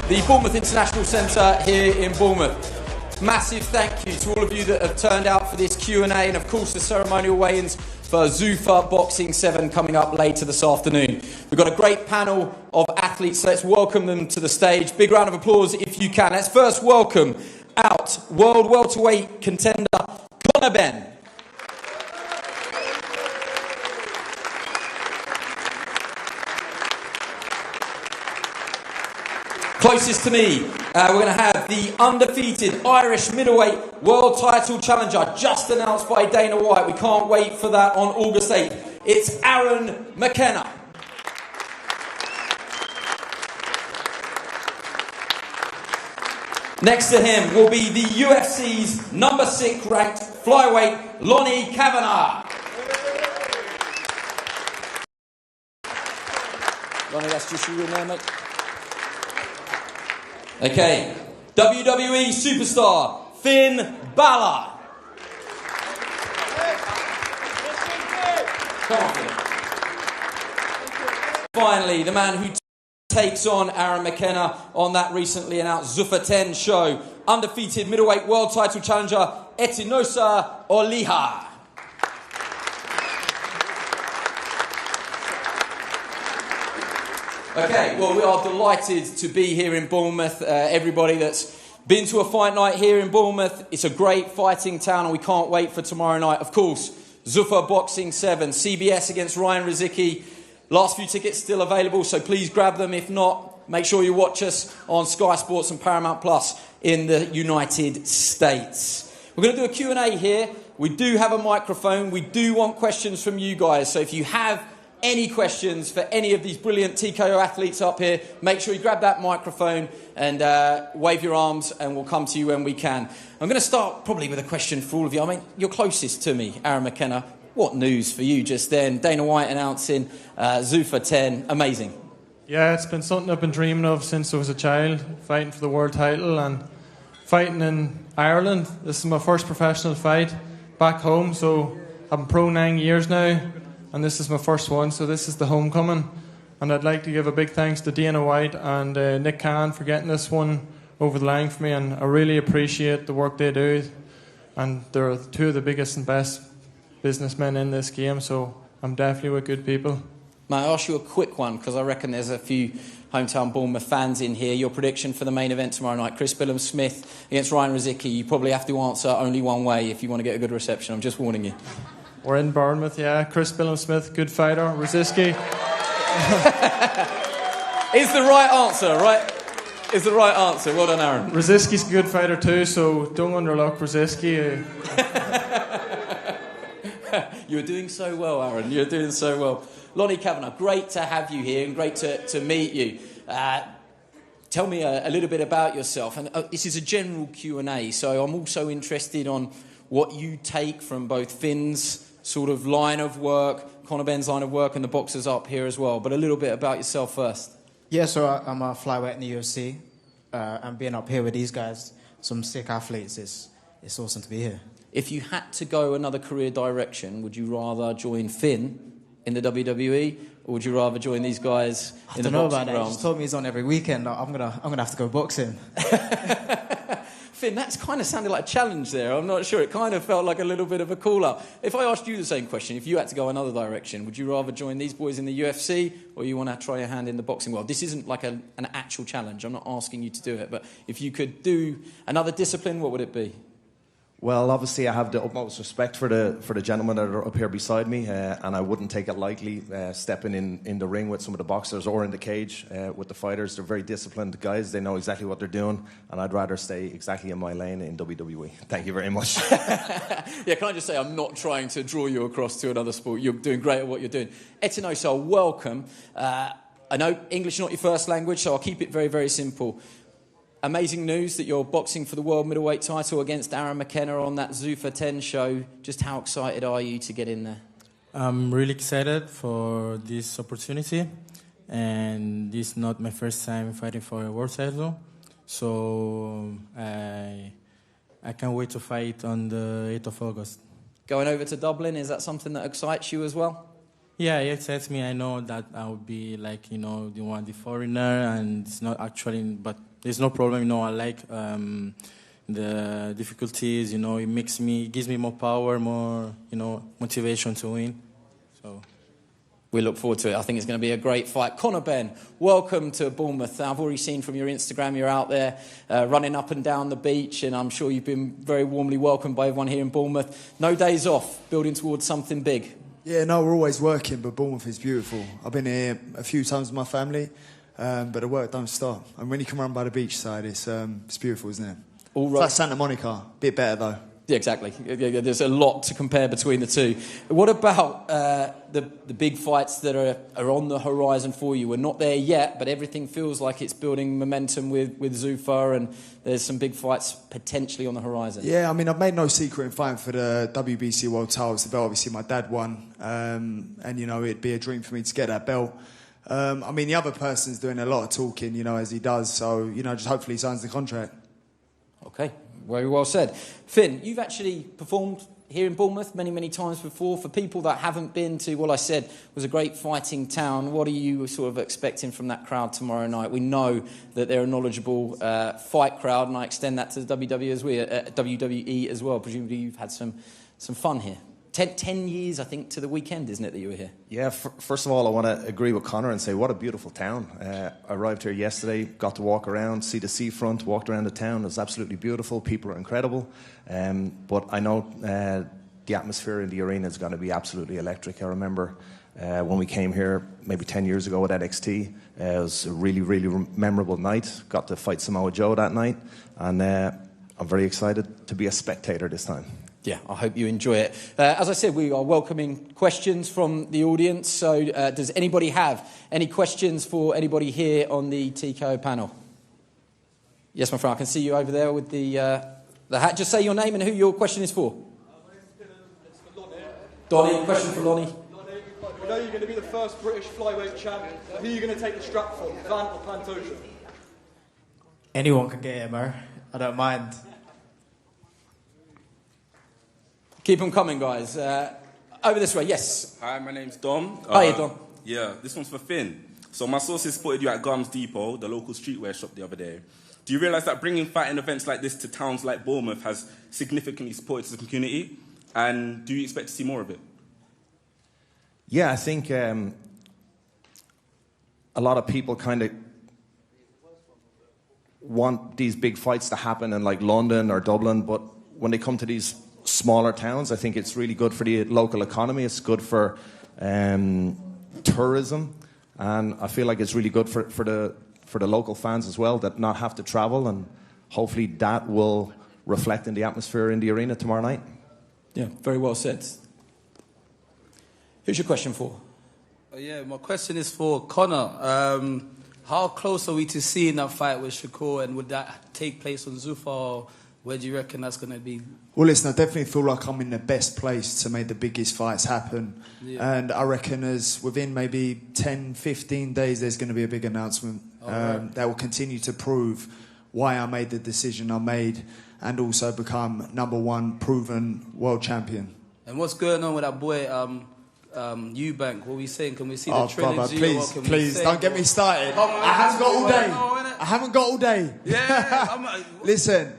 the Bournemouth International Centre here in Bournemouth. Massive thank you to all of you that have turned out for this Q&A, and of course the ceremonial weigh-ins for Zuffa Boxing 7 coming up later this afternoon. We've got a great panel of athletes, so let's welcome them to the stage. Big round of applause if you can. Let's first welcome out world welterweight contender Conor Benn. Closest to me, we're going to have the undefeated Irish middleweight world title challenger, just announced by Dana White. We can't wait for that on August 8th. It's Aaron McKenna. Next to him will be the UFC's number 6 ranked flyweight, Lonnie Kavanagh. Lonnie, that's just you in there, mate. Okay, WWE superstar, Finn Bálor. Come on, Finn. Finally, the man who takes on Aaron McKenna on that recently announced Zuffa 10 show, undefeated middleweight world title challenger, Etinosa Oliha. Okay, well, we are delighted to be here in Bournemouth. Everybody that's been to a fight night here in Bournemouth, it's a great fighting town, and we can't wait for tomorrow night. Of course, Zuffa Boxing 7, CBS against Ryan Rizicki. Last few tickets still available, so please grab them. If not, make sure you watch us on Sky Sports and Paramount Plus in the United States. We're going to do a Q&A here. We do have a microphone. We do want questions from you guys, so if you have any questions for any of these brilliant TKO athletes up here, make sure you grab that microphone and wave your arms, and we'll come to you when we can. I'm going to start probably with a question for all of you. I mean, you're closest to me, Aaron McKenna. What news for you just then? Dana White announcing Zuffa 10. Amazing. Yeah, it's been something I've been dreaming of since I was a child, fighting for the world title and fighting in Ireland. This is my first professional fight back home, so I've been pro 9 years now. And this is my first one, so this is the homecoming. And I'd like to give a big thanks to Dana White and Nick Khan for getting this one over the line for me. And I really appreciate the work they do. And they're two of the biggest and best businessmen in this game, so I'm definitely with good people. May I ask you a quick one, because I reckon there's a few hometown Bournemouth fans in here. Your prediction for the main event tomorrow night, Chris Billam-Smith against Ryan Rizicki. You probably have to answer only one way if you want to get a good reception. I'm just warning you. We're in Bournemouth, yeah. Chris Billam-Smith, good fighter. Rizicki. Is the right answer, right? Is the right answer. Well done, Aaron. Rizicki's a good fighter too, so don't underlook Rizicki. You're doing so well, Aaron. You're doing so well. Lonnie Kavanagh, great to have you here and great to meet you. Tell me a little bit about yourself. And this is a general Q&A, so I'm also interested on what you take from both Finn's sort of line of work, Conor Benn's line of work, and the boxers up here as well. But a little bit about yourself first. Yeah, so I'm a flyweight in the UFC. And being up here with these guys, some sick athletes, it's awesome to be here. If you had to go another career direction, would you rather join Finn in the WWE, or would you rather join these guys in the boxing realm? I don't know about that. He just told me he's on every weekend. I'm gonna have to go boxing. Finn, that's kind of sounded like a challenge there. I'm not sure. It kind of felt like a little bit of a call-up. If I asked you the same question, if you had to go another direction, would you rather join these boys in the UFC, or you want to try your hand in the boxing world? This isn't like an actual challenge. I'm not asking you to do it. But if you could do another discipline, what would it be? Well, obviously, I have the utmost respect for the gentlemen that are up here beside me, and I wouldn't take it lightly stepping in the ring with some of the boxers or in the cage with the fighters. They're very disciplined guys. They know exactly what they're doing, and I'd rather stay exactly in my lane in WWE. Thank you very much. Yeah, can I just say I'm not trying to draw you across to another sport. You're doing great at what you're doing. Etinosa, welcome. I know English is not your first language, so I'll keep it very, very simple. Amazing news that you're boxing for the world middleweight title against Aaron McKenna on that Zuffa 10 show. Just how excited are you to get in there? I'm really excited for this opportunity, and this is not my first time fighting for a world title, so I can't wait to fight on the 8th of August. Going over to Dublin, is that something that excites you as well? Yeah, he accepts me. I know that I would be like, the foreigner, and it's not actually, but there's no problem. I like the difficulties. It gives me more power, more, motivation to win. So we look forward to it. I think it's going to be a great fight. Conor, Benn, welcome to Bournemouth. I've already seen from your Instagram you're out there running up and down the beach, and I'm sure you've been very warmly welcomed by everyone here in Bournemouth. No days off, building towards something big. Yeah, no, we're always working, but Bournemouth is beautiful. I've been here a few times with my family, but the work don't stop. And when you come around by the beachside, it's beautiful, isn't it? All right. It's like Santa Monica, bit better though. Yeah, exactly. There's a lot to compare between the two. What about the big fights that are on the horizon for you? We're not there yet, but everything feels like it's building momentum with Zuffa, and there's some big fights potentially on the horizon. Yeah, I mean, I've made no secret in fighting for the WBC World Title. It's the belt obviously my dad won, and it'd be a dream for me to get that belt. I mean, the other person's doing a lot of talking, as he does, so, just hopefully he signs the contract. Okay. Very well said. Finn, you've actually performed here in Bournemouth many, many times before. For people that haven't been to what I said was a great fighting town, what are you sort of expecting from that crowd tomorrow night? We know that they're a knowledgeable fight crowd, and I extend that to the WWE as well. Presumably you've had some fun here. 10 years, I think, to the weekend, isn't it, that you were here? Yeah, first of all, I want to agree with Conor and say what a beautiful town. I arrived here yesterday, got to walk around, see the seafront, walked around the town. It was absolutely beautiful. People are incredible. But I know the atmosphere in the arena is going to be absolutely electric. I remember when we came here maybe 10 years ago at NXT. It was a really, really memorable night. Got to fight Samoa Joe that night. And I'm very excited to be a spectator this time. Yeah, I hope you enjoy it. As I said, we are welcoming questions from the audience. So does anybody have any questions for anybody here on the TKO panel? Yes, my friend, I can see you over there with the hat. Just say your name and who your question is for. Donnie, question for Lonnie. We know you're going to be the first British flyweight champion. Who are you going to take the strap from, Van or Pantoja? Anyone can get it, Mo. I don't mind. Keep them coming, guys. Over this way, yes. Hi, my name's Dom. Hi, Dom. Yeah, this one's for Finn. So my sources spotted you at Gums Depot, the local streetwear shop, the other day. Do you realise that bringing fighting events like this to towns like Bournemouth has significantly supported the community? And do you expect to see more of it? Yeah, I think a lot of people kind of want these big fights to happen in like London or Dublin, but when they come to these smaller towns, I think it's really good for the local economy. It's good for tourism, and I feel like it's really good for the local fans as well that not have to travel, and hopefully that will reflect in the atmosphere in the arena tomorrow night. Yeah, very well said. Who's your question for? Yeah, my question is for Conor. How close are we to seeing that fight with Shakur, and would that take place on Zuffa, or where do you reckon that's going to be? Well, listen, I definitely feel like I'm in the best place to make the biggest fights happen. Yeah. And I reckon within maybe 10, 15 days, there's going to be a big announcement that will continue to prove why I made the decision I made, and also become #1 proven world champion. And what's going on with that boy, Eubank? What are we saying? Can we see the trilogy? Brother, please, don't get me started. I haven't got all day. I haven't got all day. Yeah. Listen,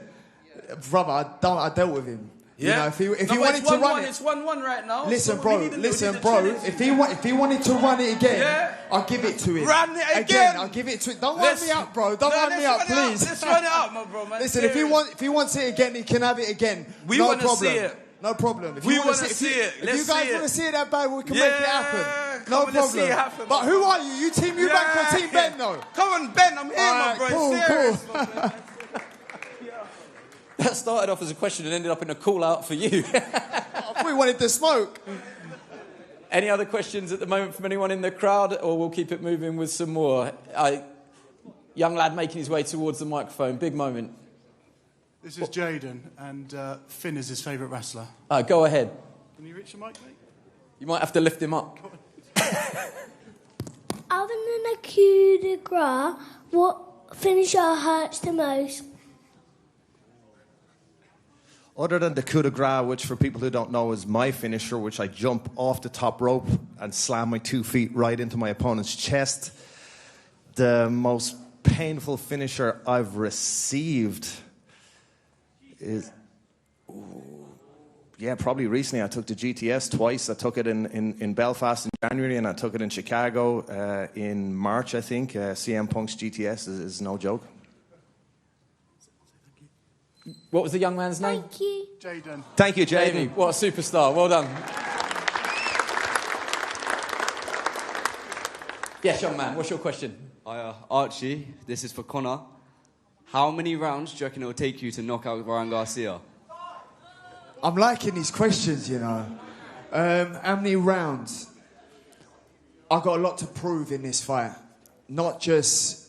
brother, I dealt with him. Yeah. You know, if he wanted to run it, it's 1-1 right now. Listen, bro. If he wanted to run it again, I'll give it to him. Run it again. I'll give it to him. Don't wind me up, bro. Don't wind me up, please. Let's run it up, my bro, man. Listen, if he wants it again, he can have it again. We want to see it. No problem. We want to see it. If you guys want to see it that bad, we can make it happen. No problem. See it happen, but who are you? You team Eubank or team Benn, though? Come on, Benn. I'm here, my bro. Cool. That started off as a question and ended up in a call-out for you. I thought we wanted to smoke. Any other questions at the moment from anyone in the crowd, or we'll keep it moving with some more? Young lad making his way towards the microphone. Big moment. This is Jaden, and Finn is his favourite wrestler. Go ahead. Can you reach the mic, mate? You might have to lift him up. Other than a coup de grace, what finisher hurts the most? Other than the coup de grace, which for people who don't know is my finisher, which I jump off the top rope and slam my 2 feet right into my opponent's chest, the most painful finisher I've received is... Yeah, probably recently I took the GTS twice. I took it in Belfast in January and I took it in Chicago in March, I think. CM Punk's GTS is no joke. What was the young man's name? Thank you. Jaden. Thank you, Jaden. What a superstar. Well done. Yes, young man, what's your question? Hi, Archie. This is for Conor. How many rounds do you reckon it will take you to knock out Ryan Garcia? I'm liking these questions, you know. How many rounds? I've got a lot to prove in this fight. Not just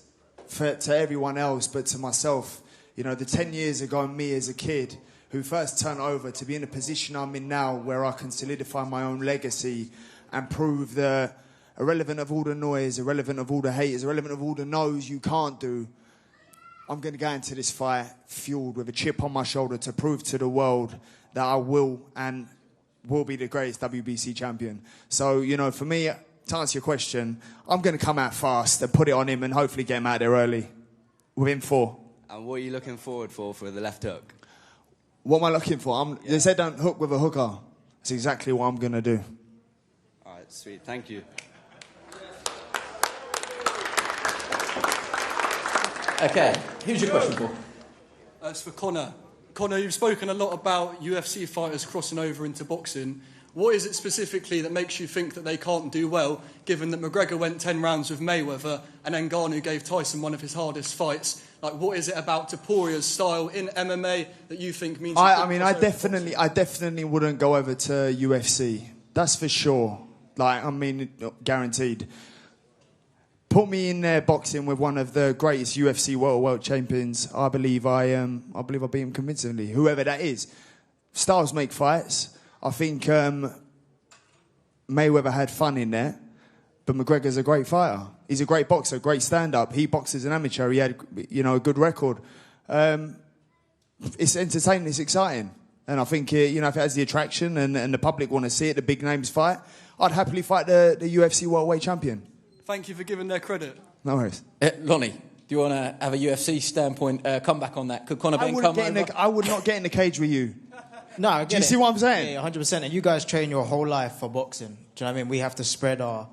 to everyone else, but to myself. You know, the 10 years ago, me as a kid who first turned over to be in the position I'm in now where I can solidify my own legacy and prove that irrelevant of all the noise, irrelevant of all the haters, irrelevant of all the no's you can't do, I'm going to go into this fight fueled with a chip on my shoulder to prove to the world that I will and will be the greatest WBC champion. So, you know, for me, to answer your question, I'm going to come out fast and put it on him and hopefully get him out there early, within 4. And what are you looking forward for the left hook? What am I looking for? They said don't hook with a hooker. That's exactly what I'm going to do. All right, sweet. Thank you. Okay, who's your question for? It's for Conor. Conor, you've spoken a lot about UFC fighters crossing over into boxing. What is it specifically that makes you think that they can't do well, given that McGregor went 10 rounds with Mayweather and Ngannou gave Tyson one of his hardest fights? Like, what is it about Topuria's style in MMA that you think means... I definitely wouldn't go over to UFC. That's for sure. Like, I mean, guaranteed. Put me in there boxing with one of the greatest UFC world champions. I believe I beat him convincingly. Whoever that is. Styles make fights. I think Mayweather had fun in there, but McGregor's a great fighter. He's a great boxer, great stand-up. He boxed as an amateur. He had, you know, a good record. It's entertaining. It's exciting. And I think, you know, if it has the attraction and the public want to see it, the big names fight, I'd happily fight the UFC worldweight champion. Thank you for giving their credit. No worries. Lonnie, do you want to have a UFC standpoint come back on that? Could Conor Benn come over? I would not get in the cage with you. No, I get Do you see what I'm saying? Yeah, 100%. And you guys train your whole life for boxing. Do you know what I mean? We have to spread our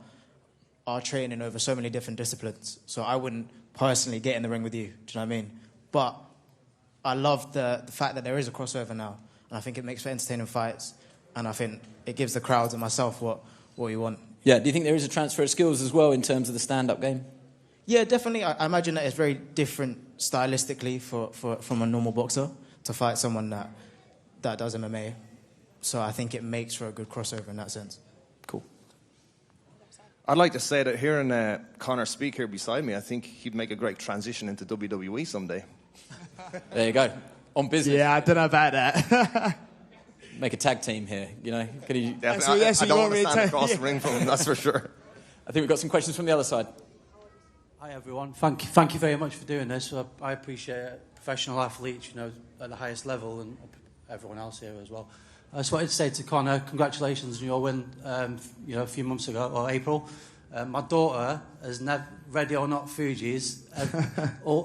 training over so many different disciplines. So I wouldn't personally get in the ring with you. Do you know what I mean? But I love the fact that there is a crossover now. And I think it makes for entertaining fights. And I think it gives the crowds and myself what we want. Yeah, do you think there is a transfer of skills as well in terms of the stand-up game? Yeah, definitely. I imagine that it's very different stylistically from a normal boxer to fight someone that does MMA. So I think it makes for a good crossover in that sense. Cool. I'd like to say that hearing Conor speak here beside me, I think he'd make a great transition into WWE someday. There you go. On business. Yeah, I don't know about that. Make a tag team here, you know? Could he... I don't want to stand across the ring from him, that's for sure. I think we've got some questions from the other side. Hi everyone, thank you very much for doing this. I appreciate professional athletes, you know, at the highest level, and everyone else here as well. I just wanted to say to Conor, congratulations on your win, you know, a few months ago, or April. My daughter has never, Ready or Not Fugees.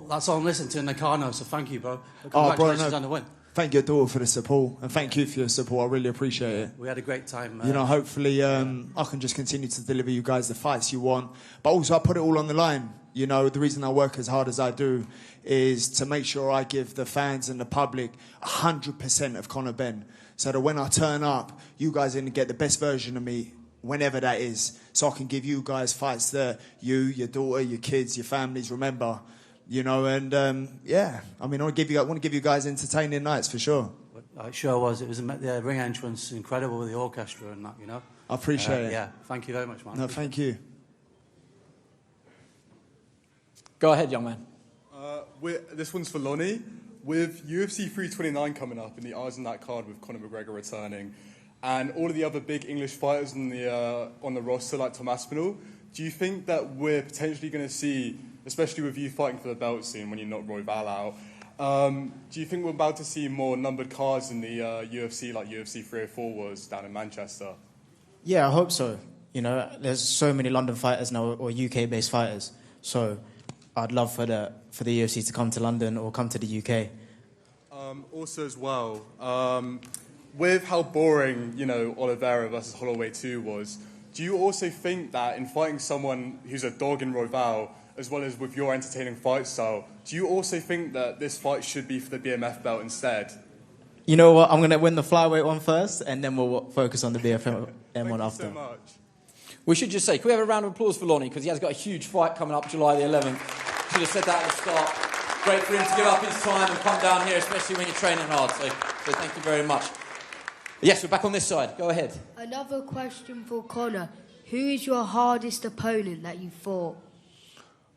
That's all I'm listening to in the car now, so thank you, bro. Congratulations on the win. Thank your daughter for the support, and thank you for your support. I really appreciate it. We had a great time. You know, hopefully I can just continue to deliver you guys the fights you want. But also, I put it all on the line. You know, the reason I work as hard as I do is to make sure I give the fans and the public 100% of Conor Benn. So that when I turn up, you guys are going to get the best version of me, whenever that is. So I can give you guys fights that you, your daughter, your kids, your families remember. You know, and yeah, I mean, I want to give you guys entertaining nights for sure. It sure was. It was the ring entrance, incredible with the orchestra and that, you know. I appreciate it. Yeah, thank you very much, man. No, thank you. Go ahead, young man. This one's for Lonnie. With UFC 329 coming up and the eyes on that card with Conor McGregor returning, and all of the other big English fighters on the roster like Tom Aspinall, do you think that we're potentially going to see, especially with you fighting for the belt soon when you knock Roy Val out, Do you think we're about to see more numbered cards in the UFC, like UFC 304 was down in Manchester? Yeah, I hope so. You know, there's so many London fighters now, or UK-based fighters. So I'd love for the UFC to come to London or come to the UK. Also, as well, with how boring, you know, Oliveira versus Holloway 2 was, do you also think that in fighting someone who's a dog in Royval, as well as with your entertaining fight style, do you also think that this fight should be for the BMF belt instead? You know what? I'm going to win the flyweight one first, and then we'll focus on the BFM one after. Thank you so much. We should just say, can we have a round of applause for Lonnie? Because he has got a huge fight coming up July the 11th. Should have said that at the start. Great for him to give up his time and come down here, especially when you're training hard. So thank you very much. Yes, we're back on this side. Go ahead. Another question for Conor. Who is your hardest opponent that you fought?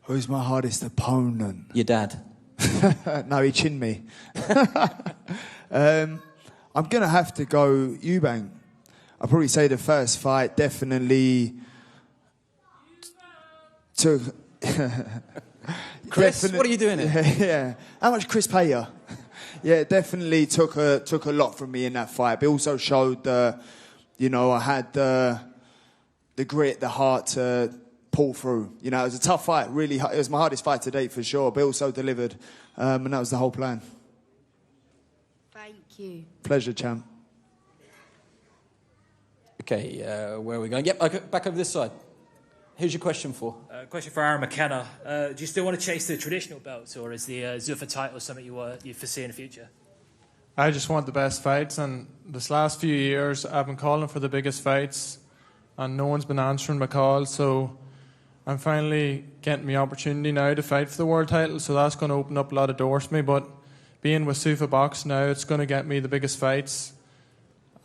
Who's my hardest opponent? Your dad. No, he chinned me. I'm going to have to go Eubank. I'll probably say the first fight definitely took... Chris, what are you doing here? Yeah. How much Chris pay you? Yeah, it definitely took a lot from me in that fight. But it also showed, you know, I had the grit, the heart to pull through. You know, it was a tough fight, really. It was my hardest fight to date for sure, but it also delivered. And that was the whole plan. Thank you. Pleasure, champ. Okay, where are we going? Yep, back over this side. Who's your question for? Question for Aaron McKenna. Do you still want to chase the traditional belts, or is the Zuffa title something you foresee in the future? I just want the best fights, and this last few years I've been calling for the biggest fights, and no one's been answering my call, so I'm finally getting my opportunity now to fight for the world title, so that's going to open up a lot of doors for me. But being with Zuffa Boxing now, it's going to get me the biggest fights.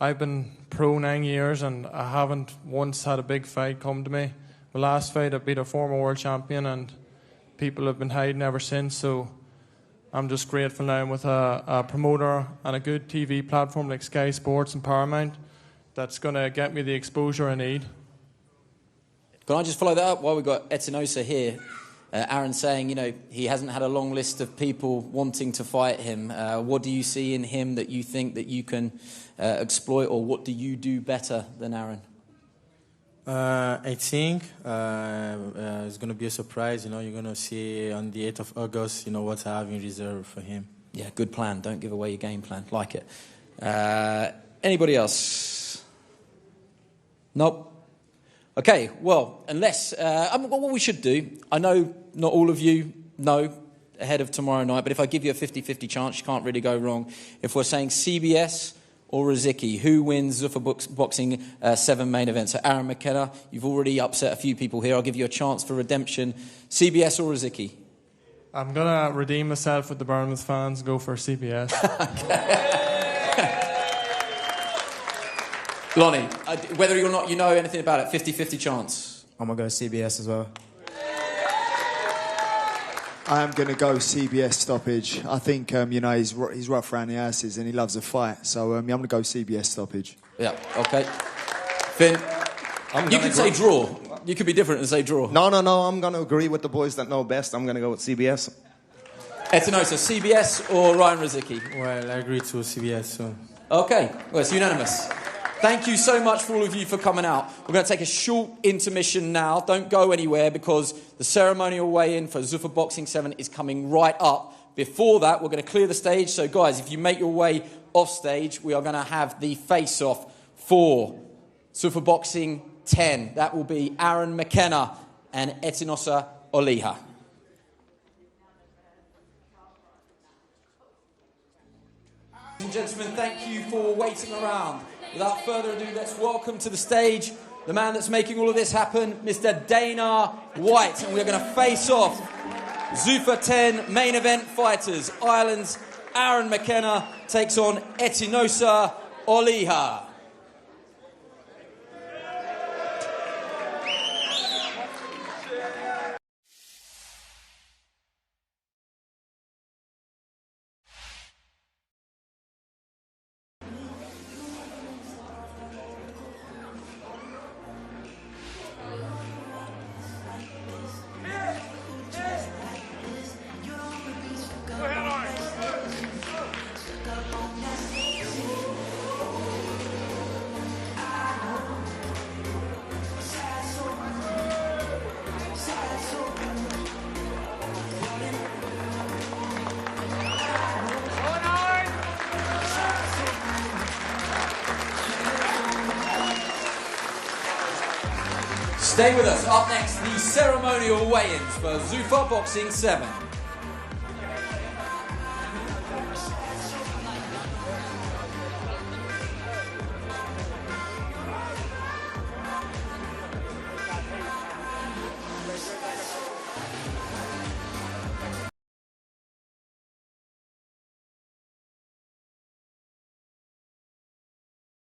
I've been pro 9 years, and I haven't once had a big fight come to me. The last fight, I beat a former world champion, and people have been hiding ever since. So I'm just grateful now with a promoter and a good TV platform like Sky Sports and Paramount that's going to get me the exposure I need. Can I just follow that up while we've got Etinosa here? Aaron saying, you know, he hasn't had a long list of people wanting to fight him. What do you see in him that you think that you can exploit, or what do you do better than Aaron? I think it's going to be a surprise. You know, you're going to see on the 8th of August, you know, what I have in reserve for him. Yeah, good plan. Don't give away your game plan. Like it. Anybody else? Nope. Okay, well, unless... what we should do, I know not all of you know ahead of tomorrow night, but if I give you a 50-50 chance, you can't really go wrong. If we're saying CBS... or Riziki, who wins Zuffa Boxing 7 main event? So Aaron McKenna, you've already upset a few people here. I'll give you a chance for redemption. CBS or Riziki? I'm going to redeem myself with the Bournemouth fans, go for CBS. Lonnie, whether or not you know anything about it, 50-50 chance. I'm going to go CBS as well. I am going to go CBS stoppage. I think, you know, he's rough around the asses and he loves a fight. So I'm going to go CBS stoppage. Yeah, okay. Finn, you can say draw. You could be different and say draw. No. I'm going to agree with the boys that know best. I'm going to go with CBS. Etinosa, CBS or Ryan Riziki? Well, I agree to CBS. So. Okay, well, it's unanimous. Thank you so much for all of you for coming out. We're going to take a short intermission now. Don't go anywhere because the ceremonial weigh-in for Zuffa Boxing 7 is coming right up. Before that, we're going to clear the stage. So, guys, if you make your way off stage, we are going to have the face-off for Zuffa Boxing 10. That will be Aaron McKenna and Etinosa Oliha. Ladies and gentlemen, thank you for waiting around. Without further ado, let's welcome to the stage the man that's making all of this happen, Mr. Dana White. And we're going to face off Zuffa 10 main event fighters. Ireland's Aaron McKenna takes on Etinosa Oliha. Stay with us. Up next, the ceremonial weigh-ins for Zuffa Boxing 7.